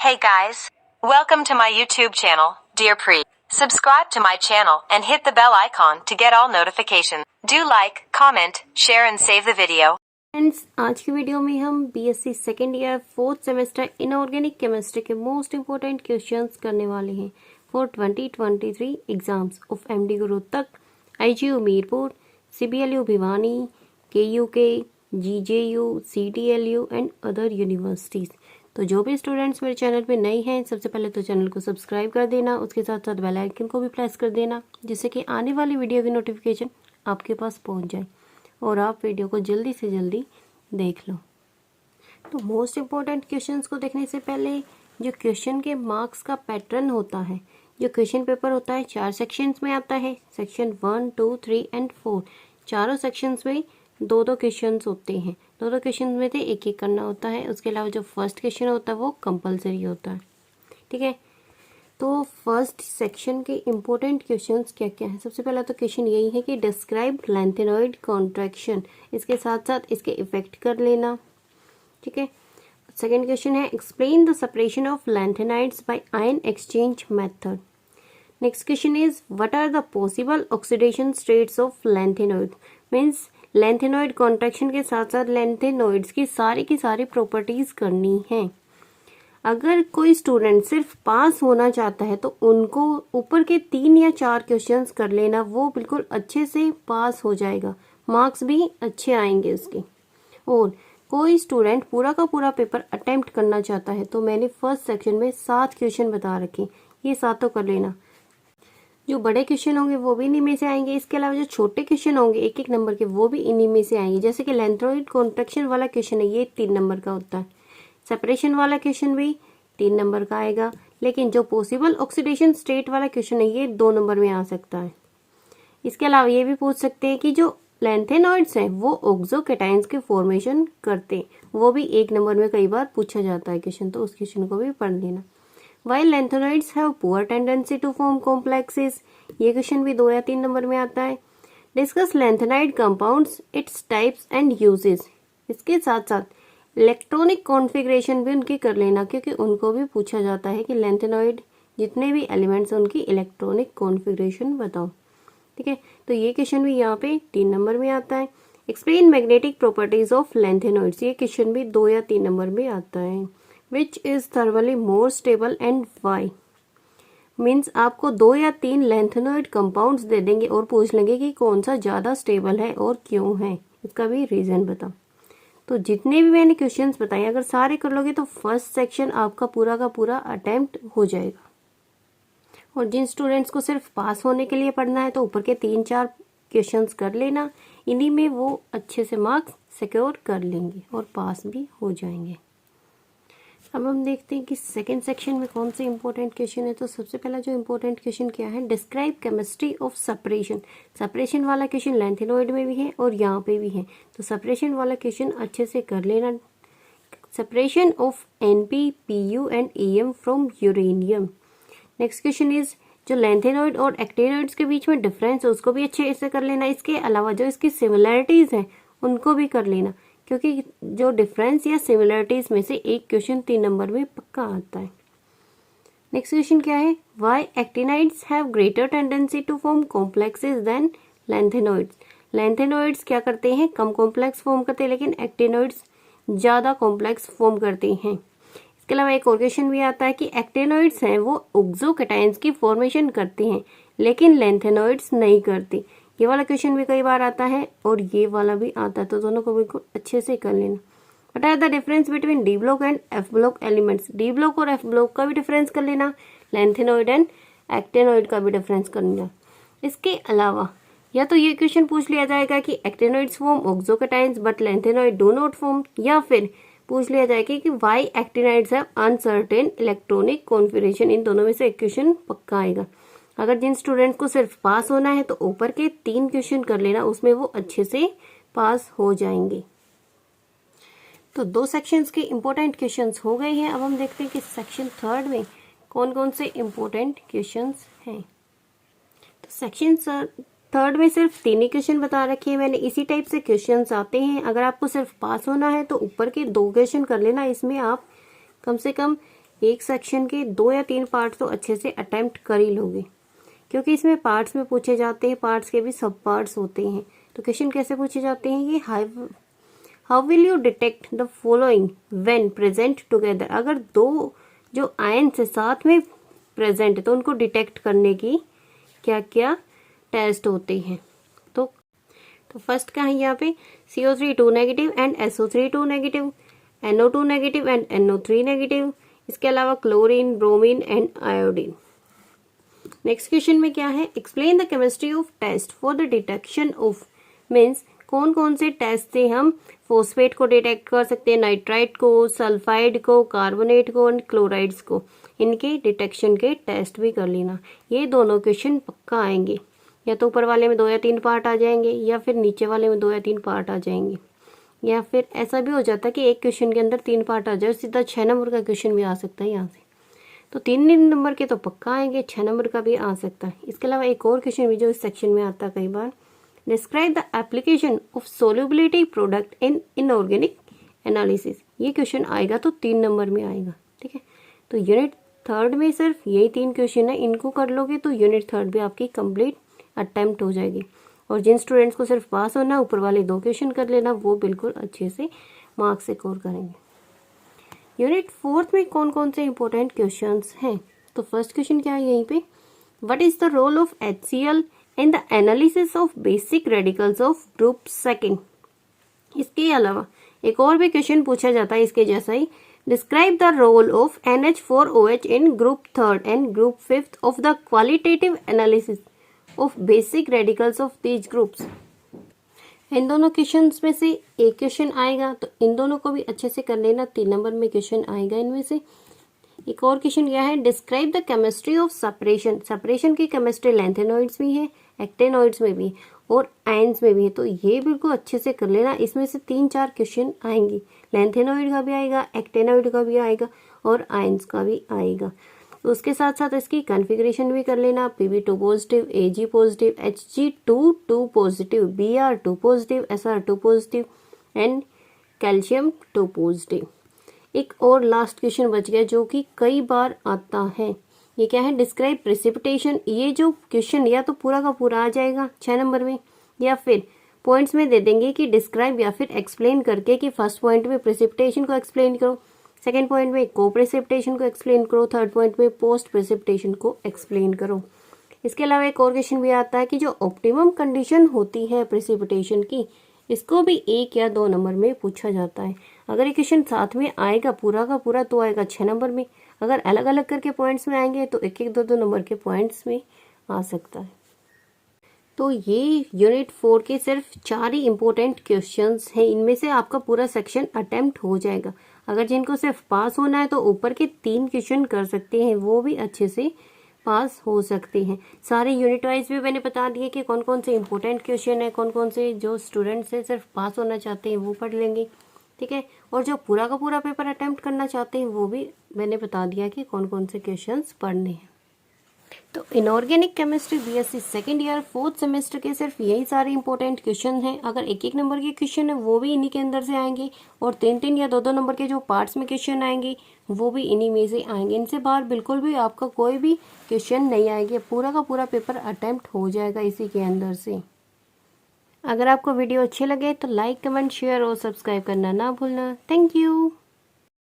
Hey guys, welcome to my YouTube channel, Dear Pre. Subscribe to my channel and hit the bell icon to get all notifications. Do like, comment, share and save the video. Friends, आज की video में हम BSc second year fourth semester inorganic chemistry के most important questions करने वाले हैं for 2023 exams of MD Rohtak, IGU Mirpur, CBLU Bhiwani, KUK, GJU, CTLU and other universities. तो जो भी स्टूडेंट्स मेरे चैनल पे नए हैं, सबसे पहले तो चैनल को सब्सक्राइब कर देना, उसके साथ साथ बेल आइकन को भी प्रेस कर देना, जिससे कि आने वाली वीडियो की नोटिफिकेशन आपके पास पहुंच जाए और आप वीडियो को जल्दी से जल्दी देख लो। तो मोस्ट इम्पोर्टेंट क्वेश्चंस को देखने से पहले जो क्वेश्चन के मार्क्स का पैटर्न होता है, जो क्वेश्चन पेपर होता है 4 सेक्शंस में आता है, सेक्शन 1, 2, 3 एंड 4। चारों सेक्शंस में दो क्वेश्चंस होते हैं, दो क्वेश्चन में से एक एक करना होता है। उसके अलावा जो फर्स्ट क्वेश्चन होता है वो कंपलसरी होता है, ठीक है। तो फर्स्ट सेक्शन के इम्पोर्टेंट क्वेश्चंस क्या क्या है। सबसे पहला तो क्वेश्चन यही है कि डिस्क्राइब लैंथेनॉइड कॉन्ट्रैक्शन, इसके साथ साथ इसके इफेक्ट कर लेना, ठीक है। सेकंड क्वेश्चन है explain the separation of lanthanides by ion exchange method. Next question is what are the possible oxidation states of lanthanoid. Means lanthanoid contraction के साथ साथ लैंथेनॉइड्स की सारी प्रॉपर्टीज करनी है। अगर कोई स्टूडेंट सिर्फ पास होना चाहता है तो उनको ऊपर के 3 या 4 क्वेश्चंस कर लेना, वो बिल्कुल अच्छे से पास हो जाएगा, मार्क्स भी अच्छे आएंगे उसके। और कोई स्टूडेंट पूरा का पूरा पेपर अटेम्प्ट करना चाहता है तो मैंने फर्स्ट सेक्शन में 7 क्वेश्चन बता रखे, ये 7 कर लेना। जो बड़े क्वेश्चन होंगे वो भी इन्हीं में से आएंगे, इसके अलावा जो छोटे क्वेश्चन होंगे 1-1 नंबर के, वो भी इन्हीं में से आएंगे। जैसे कि लैंथेनॉइड कॉन्ट्रैक्शन वाला क्वेश्चन है, ये 3 नंबर का होता है। सेपरेशन वाला क्वेश्चन भी 3 नंबर का आएगा, लेकिन जो पॉसिबल ऑक्सीडेशन स्टेट वाला क्वेश्चन है ये 2 नंबर में आ सकता है। इसके अलावा ये भी पूछ सकते हैं कि जो लैंथेनॉइड्स हैं वो ऑक्सोकेटाइंस के फॉर्मेशन करते हैं, वो भी 1 नंबर में कई बार पूछा जाता है क्वेश्चन, तो उस क्वेश्चन को भी पढ़ लेना। While lanthanoids have poor tendency to form complexes, ये क्वेश्चन भी 2 या 3 नंबर में आता है। Discuss lanthanide compounds, its types and uses, इसके साथ साथ इलेक्ट्रॉनिक कॉन्फ़िगरेशन भी उनकी कर लेना, क्योंकि उनको भी पूछा जाता है कि लैंथेनॉइड जितने भी एलिमेंट्स हैं उनकी इलेक्ट्रॉनिक कॉन्फ़िगरेशन बताओ, ठीक है। तो ये क्वेश्चन भी यहाँ पे 3 नंबर में आता है। Explain magnetic properties of lanthanoids, ये क्वेश्चन भी 2 या 3 नंबर में आता है। Which is thermally more stable and why. Means आपको 2 या 3 लैंथेनॉइड कंपाउंड्स दे देंगे और पूछ लेंगे कि कौन सा ज़्यादा स्टेबल है और क्यों है, इसका भी रीज़न बताओ। तो जितने भी मैंने क्वेश्चंस बताए अगर सारे कर लोगे तो फर्स्ट सेक्शन आपका पूरा का पूरा अटेम्प्ट हो जाएगा। और जिन स्टूडेंट्स को सिर्फ पास होने के लिए पढ़ना है तो ऊपर के 3-4 क्वेश्चंस कर लेना, इन्हीं में वो अच्छे से मार्क्स सिक्योर कर लेंगे और पास भी हो जाएंगे। अब हम देखते हैं कि सेकेंड सेक्शन में कौन से इंपॉर्टेंट क्वेश्चन है। तो सबसे पहला जो इंपॉर्टेंट क्वेश्चन क्या है, describe chemistry of separation. Separation वाला क्वेश्चन लैंथेनॉइड में भी है और यहाँ पे भी है, तो सेपरेशन वाला क्वेश्चन अच्छे से कर लेना। Separation of NP, PU and EM from uranium. Next question is जो लैंथेनॉइड और एक्टेनॉइड्स के बीच में डिफरेंस है उसको भी अच्छे से कर लेना। इसके अलावा जो इसकी सिमिलरिटीज हैं उनको भी कर लेना, क्योंकि जो डिफरेंस या सिमिलरिटीज में से एक क्वेश्चन 3 नंबर में पक्का आता है। नेक्स्ट क्वेश्चन क्या है, why actinides have greater tendency to form complexes than lanthanoids. Lanthanoids क्या करते हैं, कम कॉम्प्लेक्स फॉर्म करते हैं, लेकिन एक्टिनॉइड्स ज़्यादा कॉम्प्लेक्स फॉर्म करते हैं। इसके अलावा एक और क्वेश्चन भी आता है कि एक्टिनॉइड्स हैं वो ऑक्सोकेटाइंस की फॉर्मेशन करते हैं, लेकिन लैंथेनॉइड्स नहीं करते। ये वाला क्वेश्चन भी कई बार आता है और ये वाला भी आता है, तो दोनों को बिल्कुल अच्छे से कर लेना। What are the difference between D block and F block elements. D block और एफ ब्लॉक का भी डिफरेंस कर लेना, लैंथेनॉइड एंड एक्टिनॉइड का भी डिफरेंस कर लेना। इसके अलावा या तो ये क्वेश्चन पूछ लिया जाएगा कि actinoids form oxocations but lanthanoid do not form, या फिर पूछ लिया जाएगा कि why actinides have uncertain electronic configuration. इन दोनों में से एक क्वेश्चन पक्का आएगा। अगर जिन स्टूडेंट्स को सिर्फ पास होना है तो ऊपर के 3 क्वेश्चन कर लेना, उसमें वो अच्छे से पास हो जाएंगे। तो 2 सेक्शंस के इम्पोर्टेंट क्वेश्चंस हो गए हैं। अब हम देखते हैं कि सेक्शन 3 में कौन कौन से इम्पोर्टेंट क्वेश्चंस हैं। तो सेक्शन 3 में सिर्फ 3 ही क्वेश्चन बता रखे हैं मैंने, इसी टाइप से क्वेश्चंस आते हैं। अगर आपको सिर्फ पास होना है तो ऊपर के 2 क्वेश्चन कर लेना, इसमें आप कम से कम एक सेक्शन के 2 या 3 पार्ट्स तो अच्छे से अटेम्प्ट कर ही लोगे, क्योंकि इसमें पार्ट्स में पूछे जाते हैं, पार्ट्स के भी सब पार्ट्स होते हैं। तो क्वेश्चन कैसे पूछे जाते हैं कि how will you detect the following when present together. अगर दो जो आयन से साथ में प्रेजेंट है तो उनको डिटेक्ट करने की क्या क्या टेस्ट होते हैं। तो फर्स्ट का है यहाँ पे CO3 2 negative and SO3 2 negative, NO2 negative and NO3 negative. इसके अलावा chlorine, bromine and iodine. Next question में क्या है, explain the chemistry of test for the detection of, means कौन कौन से टेस्ट से हम फॉस्फेट को डिटेक्ट कर सकते हैं, नाइट्राइट को, सल्फाइड को, कार्बोनेट को एंड क्लोराइड्स को। इनके डिटेक्शन के टेस्ट भी कर लेना। ये दोनों क्वेश्चन पक्का आएंगे, या तो ऊपर वाले में 2 या 3 पार्ट आ जाएंगे, या फिर नीचे वाले में 2 या 3 पार्ट आ जाएंगे, या फिर ऐसा भी हो जाता है कि एक क्वेश्चन के अंदर 3 पार्ट आ जाए, सीधा 6 नंबर का क्वेश्चन भी आ सकता है यहाँ से। तो 3 नंबर के तो पक्का आएंगे, 6 नंबर का भी आ सकता है। इसके अलावा एक और क्वेश्चन भी जो इस सेक्शन में आता है कई बार, describe the application of solubility product in inorganic analysis. ये क्वेश्चन आएगा तो 3 नंबर में आएगा, ठीक है। तो यूनिट 3 में सिर्फ यही 3 क्वेश्चन है, इनको कर लोगे तो यूनिट 3 भी आपकी कंप्लीट अटेम्प्ट हो जाएगी। और जिन स्टूडेंट्स को सिर्फ पास होना, ऊपर वाले 2 क्वेश्चन कर लेना, वो बिल्कुल अच्छे से मार्क्स स्कोर करेंगे। यूनिट 4 में कौन कौन से इंपॉर्टेंट क्वेश्चंस हैं, तो फर्स्ट क्वेश्चन क्या है यहीं पे, what is the role of HCl in the analysis of basic radicals of group second. इसके अलावा एक और भी क्वेश्चन पूछा जाता है इसके जैसा ही, describe the role of NH4OH in group 3 and group 5 of the qualitative analysis of basic radicals of these groups. इन दोनों क्वेश्चंस में से एक क्वेश्चन आएगा, तो इन दोनों को भी अच्छे से कर लेना, 3 नंबर में क्वेश्चन आएगा इनमें से। एक और क्वेश्चन क्या है, describe the chemistry of separation. Separation की केमिस्ट्री लैंथेनॉइड्स में है, एक्टेनॉइड्स में भी और आयंस में भी है, तो ये बिल्कुल अच्छे से कर लेना। इसमें से 3-4 क्वेश्चन आएंगे, लैंथेनॉइड का भी आएगा, एक्टेनॉइड का भी आएगा और आयंस का भी आएगा। तो उसके साथ साथ इसकी कॉन्फ़िगरेशन भी कर लेना, Pb2 positive, Ag positive, Hg2 positive, Br2 positive, Sr2 positive and calcium 2 positive. एक और लास्ट क्वेश्चन बच गया जो कि कई बार आता है, ये क्या है, डिस्क्राइब प्रेसिपिटेशन। ये जो क्वेश्चन या तो पूरा का पूरा आ जाएगा 6 नंबर में, या फिर पॉइंट्स में दे देंगे कि डिस्क्राइब या फिर एक्सप्लेन करके, कि फर्स्ट पॉइंट में प्रेसिपिटेशन को एक्सप्लेन करो, सेकेंड पॉइंट में को प्रेसिपिटेशन को एक्सप्लेन करो, थर्ड पॉइंट में पोस्ट प्रेसिपिटेशन को एक्सप्लेन करो। इसके अलावा एक और क्वेश्चन भी आता है कि जो ऑप्टिमम कंडीशन होती है प्रेसिपिटेशन की, इसको भी 1 या 2 नंबर में पूछा जाता है। अगर ये क्वेश्चन साथ में आएगा पूरा का पूरा तो आएगा 6 नंबर में, अगर अलग अलग करके पॉइंट्स में आएंगे तो 1-1, 2-2 नंबर के पॉइंट्स में आ सकता है। तो ये यूनिट 4 के सिर्फ 4 ही इम्पोर्टेंट क्वेश्चंस हैं, इनमें से आपका पूरा सेक्शन अटेम्प्ट हो जाएगा। अगर जिनको सिर्फ पास होना है तो ऊपर के 3 क्वेश्चन कर सकते हैं, वो भी अच्छे से पास हो सकते हैं। सारे यूनिट वाइज भी मैंने बता दिए कि कौन कौन से इम्पोर्टेंट क्वेश्चन है, कौन कौन से जो स्टूडेंट्स हैं सिर्फ पास होना चाहते हैं वो पढ़ लेंगे, ठीक है। और जो पूरा का पूरा पेपर अटेम्प्ट करना चाहते हैं वो भी मैंने बता दिया कि कौन कौन से क्वेश्चंस पढ़ने हैं। तो inorganic chemistry BSc second year 4th semester के सिर्फ यही सारे इंपॉर्टेंट क्वेश्चन हैं। अगर 1-1 नंबर के क्वेश्चन है वो भी इन्हीं के अंदर से आएंगे, और 3-3 या 2-2 नंबर के जो पार्ट्स में क्वेश्चन आएंगे वो भी इन्हीं में से आएंगे। इनसे बाहर बिल्कुल भी आपका कोई भी क्वेश्चन नहीं आएंगे, पूरा का पूरा पेपर अटेम्प्ट हो जाएगा इसी के अंदर से। अगर आपको वीडियो अच्छे लगे तो लाइक, कमेंट, शेयर और सब्सक्राइब करना ना भूलना। Thank you.